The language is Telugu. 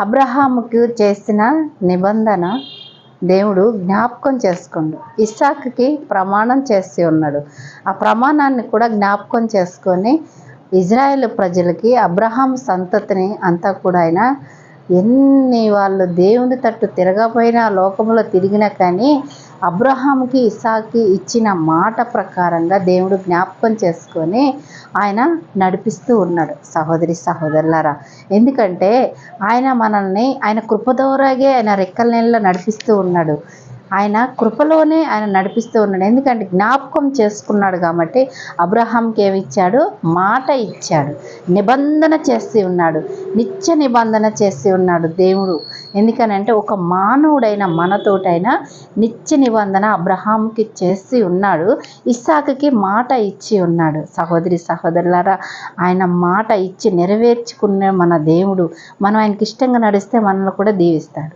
అబ్రహాముకు చేసిన నిబంధన దేవుడు జ్ఞాపకం చేసుకుండు. ఇస్సాకుకి ప్రమాణం చేసి ఉన్నాడు. ఆ ప్రమాణాన్ని కూడా జ్ఞాపకం చేసుకొని ఇజ్రాయేల్ ప్రజలకి అబ్రహాం సంతతిని అంతా కూడా ఆయన ఎన్ని వాళ్ళు దేవుని తట్టు తిరగపోయినా లోకంలో తిరిగినా కానీ అబ్రహాంకి ఇస్సాక్కి ఇచ్చిన మాట ప్రకారంగా దేవుడు జ్ఞాపకం చేసుకొని ఆయన నడిపిస్తూ ఉన్నాడు. సహోదరి సహోదరులారా, ఎందుకంటే ఆయన మనల్ని ఆయన కృప ద్వారాగే ఆయన రెక్కల నీళ్ళలో నడిపిస్తూ ఉన్నాడు. ఆయన కృపలోనే ఆయన నడిపిస్తూ ఉన్నాడు. ఎందుకంటే జ్ఞాపకం చేసుకున్నాడు కాబట్టి అబ్రహాంకి ఏమి ఇచ్చాడు? మాట ఇచ్చాడు. నిబంధన చేసి ఉన్నాడు. నిత్య నిబంధన చేసి ఉన్నాడు దేవుడు. ఎందుకనంటే ఒక మానవుడైన మనతోటైనా నిత్య నిబంధన అబ్రహాంకి చేసి ఉన్నాడు. ఇస్సాకుకి మాట ఇచ్చి ఉన్నాడు. సహోదరి సహోదరులారా, ఆయన మాట ఇచ్చి నెరవేర్చుకునే మన దేవుడు. మనం ఆయనకి ఇష్టంగా నడిస్తే మనల్ని కూడా దీవిస్తాడు.